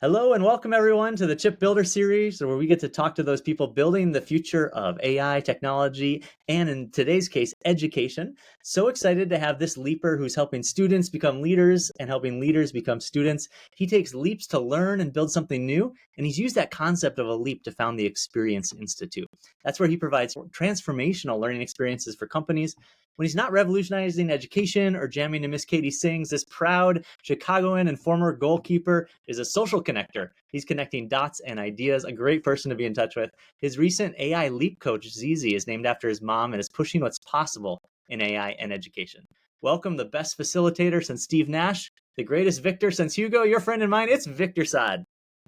Hello and welcome everyone to the Chipp Builder Series, where we get to talk to those people building the future of AI, technology, and in today's case, education. So excited to have this leaper who's helping students become leaders and helping leaders become students. He takes leaps to learn and build something new, and he's used that concept of a leap to found the Experience Institute. That's where he provides transformational learning experiences for companies. When he's not revolutionizing education or jamming to Miss Katie Sings, this proud Chicagoan and former goalkeeper is a social connector. He's connecting dots and ideas, a great person to be in touch with. His recent AI leap coach, Zeze, is named after his mom and is pushing what's possible in AI and education. Welcome the best facilitator since Steve Nash, the greatest Victor since Hugo, your friend and mine. It's Victor Saad.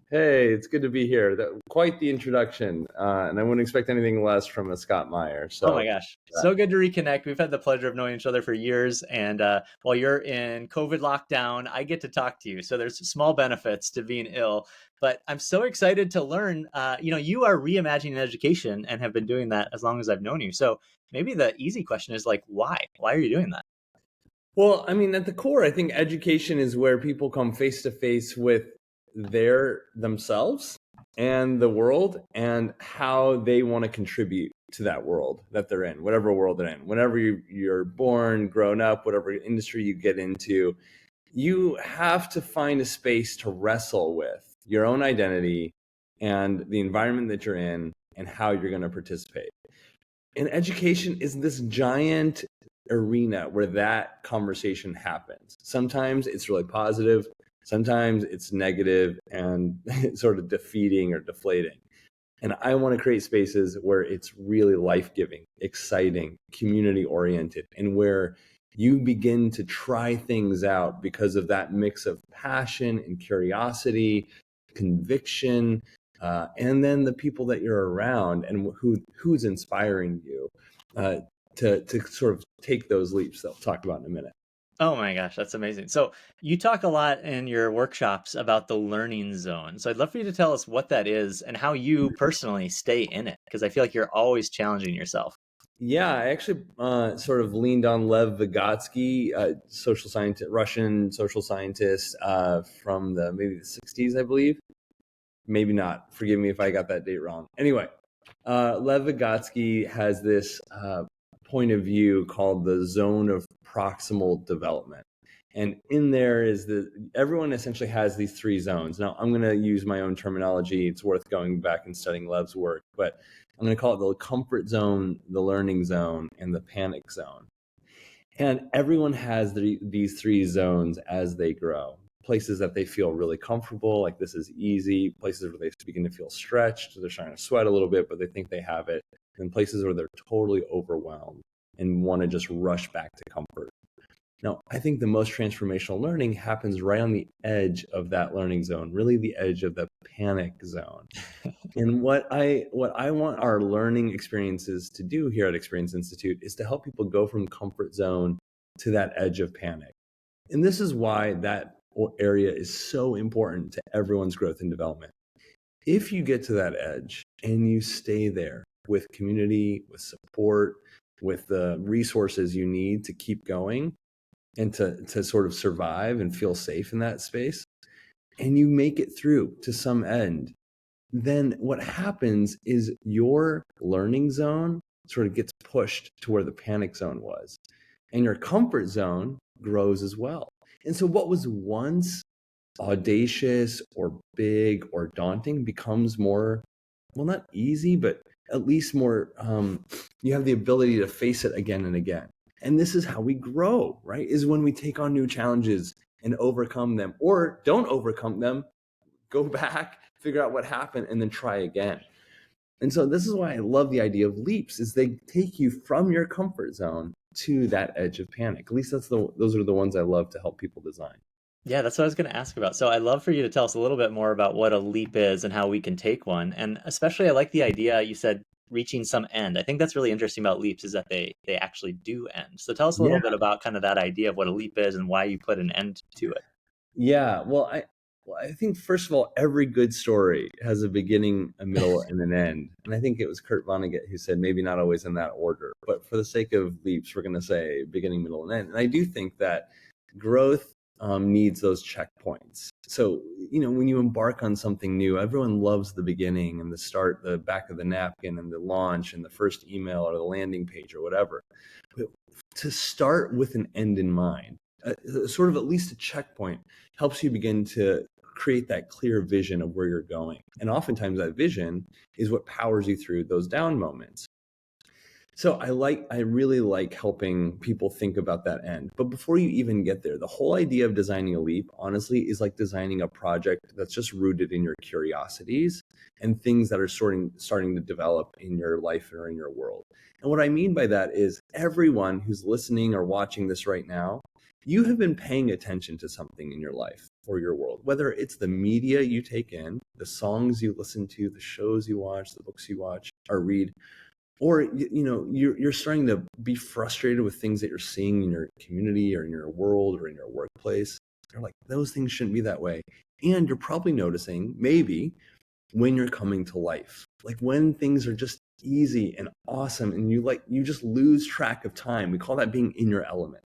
Hey, it's good to be here. Quite the introduction, and I wouldn't expect anything less from a Scott Meyer. Oh my gosh, so good to reconnect. We've had the pleasure of knowing each other for years, and while you're in COVID lockdown, I get to talk to you. So there's small benefits to being ill, but I'm so excited to learn. You are reimagining education and have been doing that as long as I've known you. So maybe the easy question is like, why? Why are you doing that? Well, I mean, at the core, I think education is where people come face to face with themselves and the world and how they want to contribute to that world that they're in, whatever world they're in. Whenever you're born, grown up, whatever industry you get into, you have to find a space to wrestle with your own identity and the environment that you're in and how you're going to participate. And education is this giant arena where that conversation happens. Sometimes it's really positive, sometimes it's negative and sort of defeating or deflating. And I want to create spaces where it's really life-giving, exciting, community-oriented, and where you begin to try things out because of that mix of passion and curiosity, conviction, and then the people that you're around and who's inspiring you to sort of take those leaps that we'll talk about in a minute. Oh my gosh, that's amazing. So you talk a lot in your workshops about the learning zone. So I'd love for you to tell us what that is and how you personally stay in it, because I feel like you're always challenging yourself. Yeah, I actually sort of leaned on Lev Vygotsky, social scientist, Russian social scientist from maybe the 60s, I believe. Maybe not. Forgive me if I got that date wrong. Anyway, Lev Vygotsky has this point of view called the zone of proximal development. And in there is everyone essentially has these three zones. Now, I'm going to use my own terminology. It's worth going back and studying Lev's work, but I'm going to call it the comfort zone, the learning zone, and the panic zone. And everyone has these three zones as they grow. Places that they feel really comfortable, like this is easy. Places where they begin to feel stretched, they're starting to sweat a little bit, but they think they have it. And places where they're totally overwhelmed and want to just rush back to comfort. Now, I think the most transformational learning happens right on the edge of that learning zone, really the edge of the panic zone. And what I want our learning experiences to do here at Experience Institute is to help people go from comfort zone to that edge of panic. And this is why that area is so important to everyone's growth and development. If you get to that edge and you stay there with community, with support, with the resources you need to keep going and to sort of survive and feel safe in that space, and you make it through to some end, then what happens is your learning zone sort of gets pushed to where the panic zone was, and your comfort zone grows as well. And so what was once audacious or big or daunting becomes more, well, not easy, but at least more, you have the ability to face it again and again. And this is how we grow, right? Is when we take on new challenges and overcome them, or don't overcome them, go back, figure out what happened, and then try again. And so this is why I love the idea of leaps, is they take you from your comfort zone to that edge of panic. At least those are the ones I love to help people design. Yeah, that's what I was going to ask about. So I'd love for you to tell us a little bit more about what a leap is and how we can take one. And especially, I like the idea you said reaching some end. I think that's really interesting about leaps is that they actually do end. So tell us a little bit about kind of that idea of what a leap is and why you put an end to it. Yeah, well, I think first of all, every good story has a beginning, a middle, and an end. And I think it was Kurt Vonnegut who said maybe not always in that order, but for the sake of leaps, we're going to say beginning, middle, and end. And I do think that growth needs those checkpoints. So, when you embark on something new, everyone loves the beginning and the start, the back of the napkin and the launch and the first email or the landing page or whatever. But to start with an end in mind, sort of at least a checkpoint, helps you begin to create that clear vision of where you're going. And oftentimes that vision is what powers you through those down moments. So I really like helping people think about that end. But before you even get there, the whole idea of designing a leap, honestly, is like designing a project that's just rooted in your curiosities and things that are starting to develop in your life or in your world. And what I mean by that is everyone who's listening or watching this right now, you have been paying attention to something in your life or your world, whether it's the media you take in, the songs you listen to, the shows you watch, the books you watch or read, or you're starting to be frustrated with things that you're seeing in your community or in your world or in your workplace. You're like, those things shouldn't be that way. And you're probably noticing maybe when you're coming to life, like when things are just easy and awesome and you just lose track of time. We call that being in your element.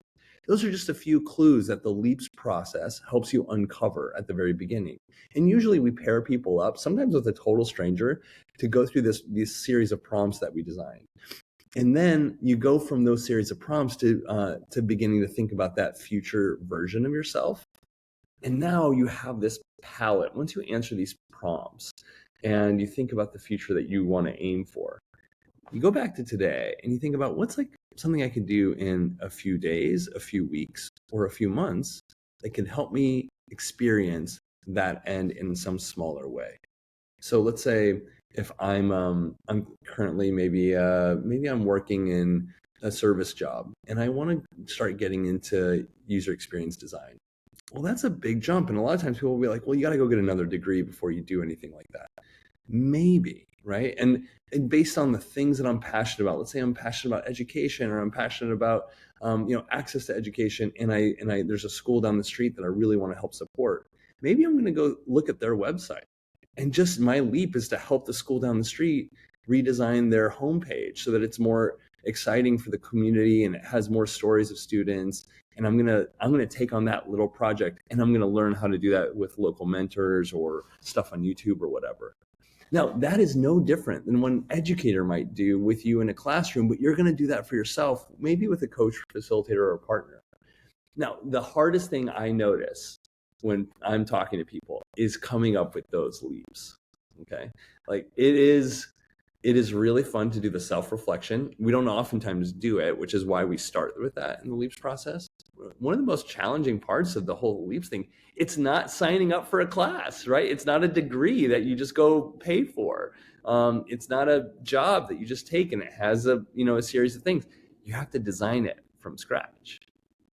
Those are just a few clues that the leaps process helps you uncover at the very beginning. And usually we pair people up, sometimes with a total stranger, to go through this series of prompts that we design. And then you go from those series of prompts to beginning to think about that future version of yourself. And now you have this palette. Once you answer these prompts and you think about the future that you want to aim for, you go back to today and you think about what's like something I could do in a few days, a few weeks, or a few months that can help me experience that end in some smaller way. So let's say if I'm currently maybe I'm working in a service job and I want to start getting into user experience design. Well, that's a big jump. And a lot of times people will be like, well, you got to go get another degree before you do anything like that. Maybe, right? And based on the things that I'm passionate about, let's say I'm passionate about education or I'm passionate about access to education, and I there's a school down the street that I really want to help support. Maybe I'm going to go look at their website, and just my leap is to help the school down the street redesign their homepage so that it's more exciting for the community and it has more stories of students. And I'm gonna take on that little project and I'm gonna learn how to do that with local mentors or stuff on YouTube or whatever. Now, that is no different than what an educator might do with you in a classroom, but you're going to do that for yourself, maybe with a coach, facilitator, or a partner. Now, the hardest thing I notice when I'm talking to people is coming up with those leaps. Okay. Like it is really fun to do the self-reflection. We don't oftentimes do it, which is why we start with that in the leaps process. One of the most challenging parts of the whole leaps thing, it's not signing up for a class, right? It's not a degree that you just go pay for. It's not a job that you just take and it has a series of things. You have to design it from scratch.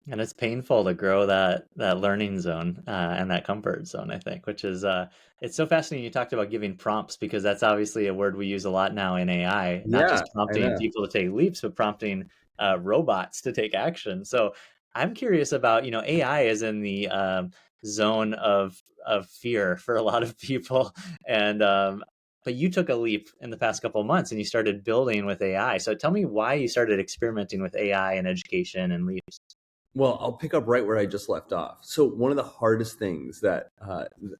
And it's painful to grow that learning zone and that comfort zone, I think, which is it's so fascinating. You talked about giving prompts because that's obviously a word we use a lot now in AI, not Yeah, just I prompting know. people to take leaps, but prompting robots to take action. So I'm curious about, AI is in the zone of fear for a lot of people, and but you took a leap in the past couple of months and you started building with AI. So tell me why you started experimenting with AI in education and leaps. Well, I'll pick up right where I just left off. So one of the hardest things that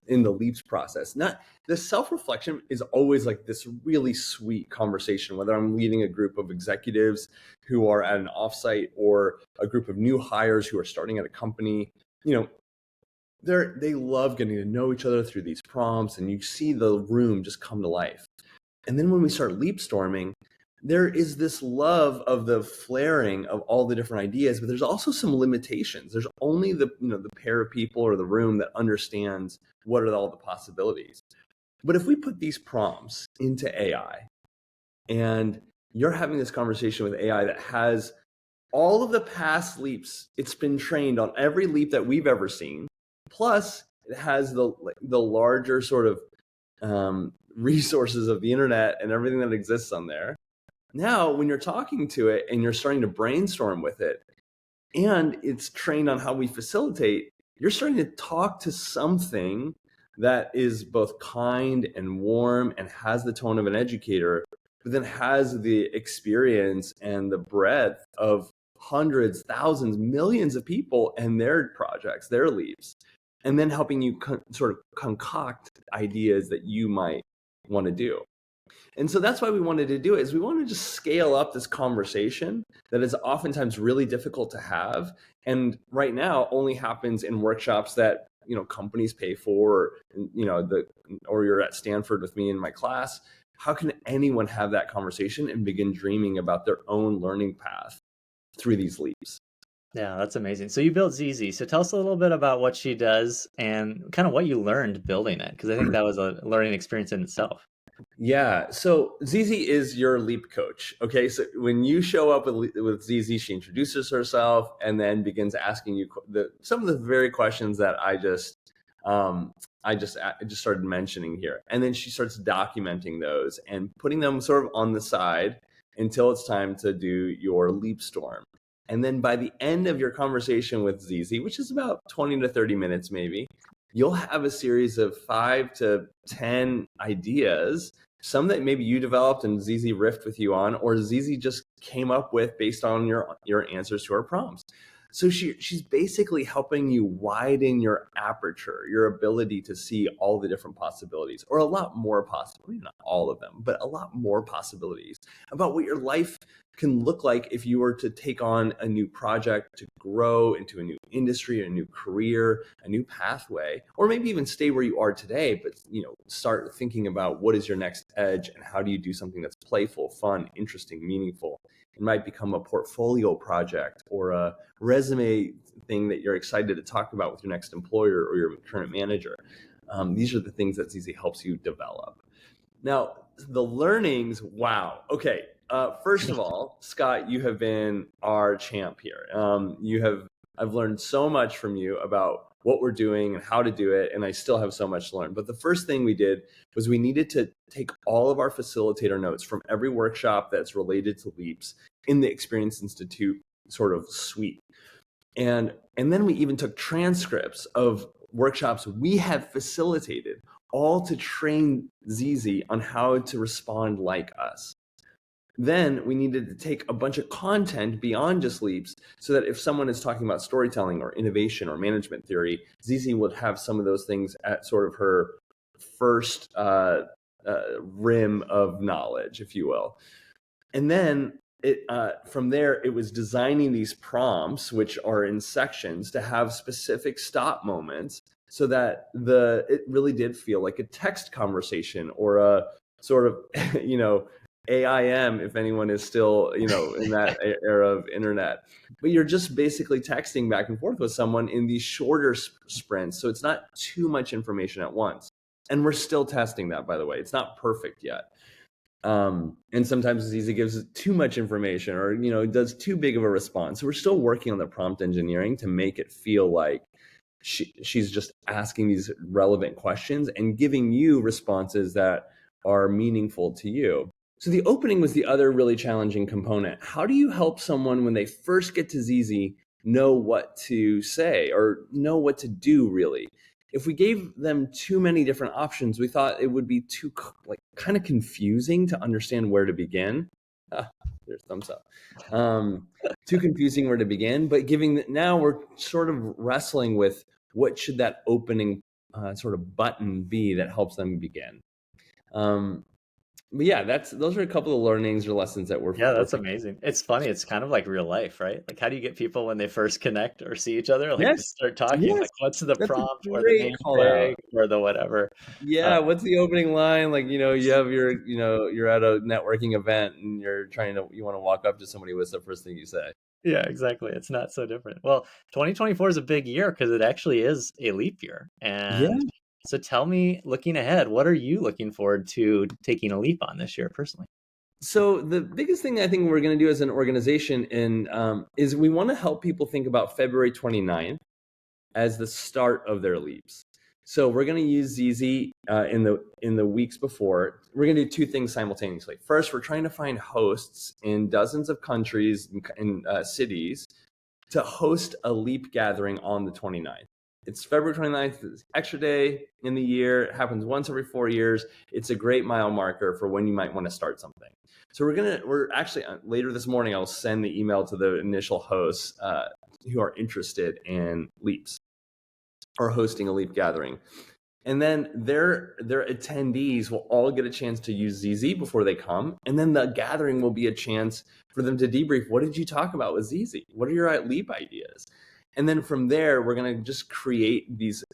in the leaps process, not the self-reflection is always like this really sweet conversation, whether I'm leading a group of executives who are at an offsite or a group of new hires who are starting at a company, they love getting to know each other through these prompts and you see the room just come to life. And then when we start leap storming, there is this love of the flaring of all the different ideas, but there's also some limitations. There's only the pair of people or the room that understands what are all the possibilities. But if we put these prompts into AI and you're having this conversation with AI that has all of the past leaps, it's been trained on every leap that we've ever seen, plus it has the larger sort of resources of the internet and everything that exists on there. Now, when you're talking to it and you're starting to brainstorm with it, and it's trained on how we facilitate, you're starting to talk to something that is both kind and warm and has the tone of an educator, but then has the experience and the breadth of hundreds, thousands, millions of people and their projects, their leaps, and then helping you sort of concoct ideas that you might want to do. And so that's why we wanted to do it, is we want to just scale up this conversation that is oftentimes really difficult to have. And right now only happens in workshops that, companies pay for, or you're at Stanford with me in my class. How can anyone have that conversation and begin dreaming about their own learning path through these leaps? Yeah, that's amazing. So you built Zeze. So tell us a little bit about what she does and kind of what you learned building it, because I think that was a learning experience in itself. Yeah, so Zeze is your leap coach. Okay, so when you show up with Zeze, she introduces herself and then begins asking you some of the very questions that I just started mentioning here, and then she starts documenting those and putting them sort of on the side until it's time to do your leap storm. And then by the end of your conversation with Zeze, which is about 20 to 30 minutes maybe, you'll have a series of 5 to 10 ideas, some that maybe you developed and Zeze riffed with you on, or Zeze just came up with based on your answers to her prompts. So she's basically helping you widen your aperture, your ability to see all the different possibilities, or a lot more possibilities, not all of them, but a lot more possibilities about what your life can look like if you were to take on a new project, to grow into a new industry, a new career, a new pathway, or maybe even stay where you are today, but start thinking about what is your next edge and how do you do something that's playful, fun, interesting, meaningful. It might become a portfolio project or a resume thing that you're excited to talk about with your next employer or your current manager. These are the things that Zeze helps you develop. Now, the learnings, wow. Okay. First of all, Scott, you have been our champ here. I've learned so much from you about what we're doing and how to do it, and I still have so much to learn. But the first thing we did was we needed to take all of our facilitator notes from every workshop that's related to leaps in the Experience Institute sort of suite. And then we even took transcripts of workshops we had facilitated, all to train Zeze on how to respond like us. Then we needed to take a bunch of content beyond just leaps so that if someone is talking about storytelling or innovation or management theory, Zeze would have some of those things at sort of her first rim of knowledge, if you will. And then from there, it was designing these prompts, which are in sections, to have specific stop moments so that it really did feel like a text conversation or a sort of, AIM, if anyone is still, in that era of internet. But you're just basically texting back and forth with someone in these shorter sprints. So it's not too much information at once. And we're still testing that, by the way. It's not perfect yet. And sometimes Zeze gives too much information or, does too big of a response. So we're still working on the prompt engineering to make it feel like she's just asking these relevant questions and giving you responses that are meaningful to you. So the opening was the other really challenging component. How do you help someone when they first get to Zeze know what to say or know what to do, really? If we gave them too many different options, we thought it would be too kind of confusing to understand where to begin. There's thumbs up. Too confusing where to begin, but now we're sort of wrestling with what should that opening sort of button be that helps them begin. But yeah, those are a couple of learnings or lessons that we're that's amazing. It's funny. It's kind of like real life, right? Like, how do you get people when they first connect or see each other, like to start talking? Yes, like, what's the that's a prompt or the great name call tag out. or the whatever? Yeah, what's the opening line? Like, you have you're at a networking event and you want to walk up to somebody. What's the first thing you say? Yeah, exactly. It's not so different. Well, 2024 is a big year because it actually is a leap year. Yeah. And so tell me, looking ahead, what are you looking forward to taking a leap on this year personally? So the biggest thing I think we're going to do as an organization is we want to help people think about February 29th as the start of their leaps. So we're going to use Zeze in the weeks before. We're going to do two things simultaneously. First, we're trying to find hosts in dozens of countries and cities to host a leap gathering on the 29th. It's February 29th, it's extra day in the year. It happens once every 4 years. It's a great mile marker for when you might want to start something. So we're actually later this morning, I'll send the email to the initial hosts who are interested in leaps or hosting a leap gathering. And then their attendees will all get a chance to use Zeze before they come. And then the gathering will be a chance for them to debrief. What did you talk about with Zeze? What are your leap ideas? And then from there, we're going to just create these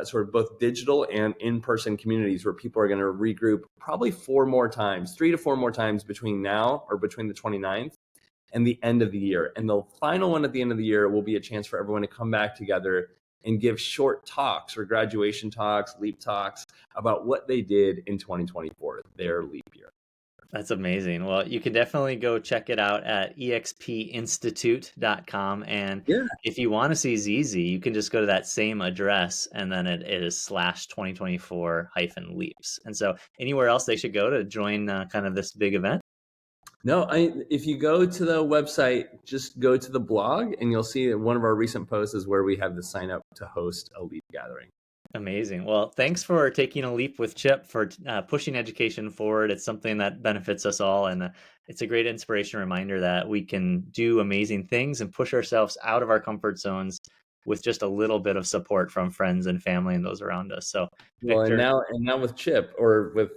sort of both digital and in-person communities where people are going to regroup probably 3 to 4 more times between now or between the 29th and the end of the year. And the final one at the end of the year will be a chance for everyone to come back together and give short talks or graduation talks, leap talks about what they did in 2024, their leap year. That's amazing. Well, you can definitely go check it out at expinstitute.com. And if you want to see Zeze, you can just go to that same address, and then it is /2024-leaps. And so anywhere else they should go to join kind of this big event? No, if you go to the website, just go to the blog and you'll see that one of our recent posts is where we have the sign up to host a leap gathering. Amazing. Well, thanks for taking a leap with Chipp, for pushing education forward. It's something that benefits us all. And it's a great inspiration reminder that we can do amazing things and push ourselves out of our comfort zones with just a little bit of support from friends and family and those around us. So, well, Victor, and now with Chipp, or with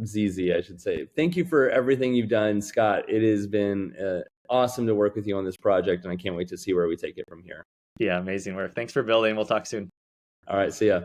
Zeze, I should say, thank you for everything you've done, Scott. It has been awesome to work with you on this project, and I can't wait to see where we take it from here. Yeah, amazing work. Thanks for building. We'll talk soon. All right, see ya.